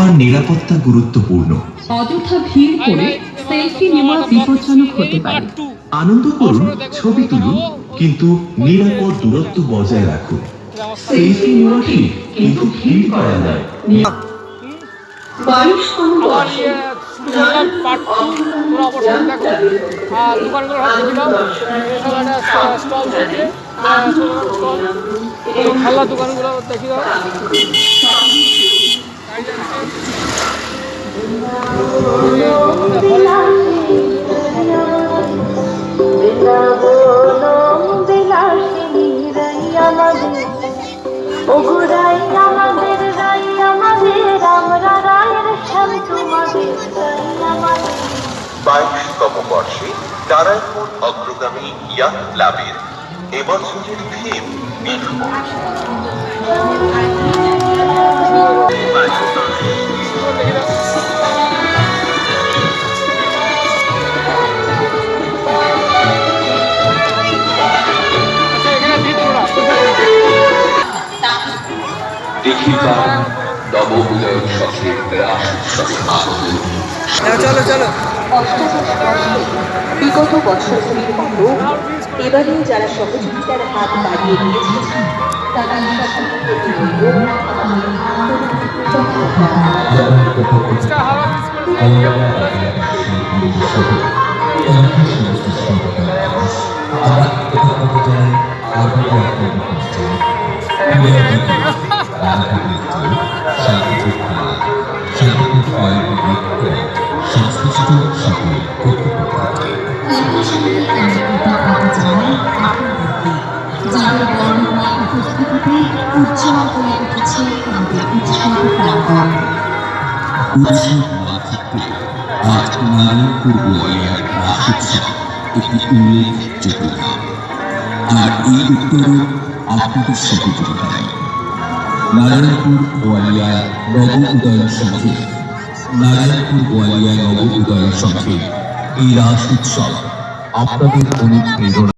তার নিরাপত্তা গুরুত্বপূর্ণ। অযথা ভিড় করে সেলফি নেওয়া বিপজ্জনক হতে পারে। আনন্দ করুন, ছবি তুলুন, কিন্তু নিরাপদ দূরত্ব বজায় রাখুন। সেলফি নেওয়া ঠিক, কিন্তু ভিড় করা নয়। 22তম বর্ষে খেলা দোকানগুলো দেখি দাও। বাইশতম বর্ষে নারায়ণপুর অগ্রগামী ইয়াং ক্লাবের এবছরের থিম নির্মল। চলো চলো। বিগত বছরগুলির মতো এবারেও যারা সহযোগিতার হাত বাড়িয়ে দিয়েছেন তারা সংশ্লিষ্ট সকল কর্তৃপক্ষকে যাদের বর্ণময় উপস্থিতিতে উজ্জ্বল হয়ে উঠেছে আমাদের উৎসব প্রাঙ্গণ। উৎসব মাতৃত্বে আজ নারায়ণপুর গোয়ালিয়ার রাস উৎসব একটি উল্লেখযোগ্য ধাপ। আর এই উত্তরে আপনাদের সহযোগিতায় নারায়ণপুর গোয়ালিয়া নব উদয়ন সংঘে এই রাস উৎসব আপনাদের অনুপ্রেরণা।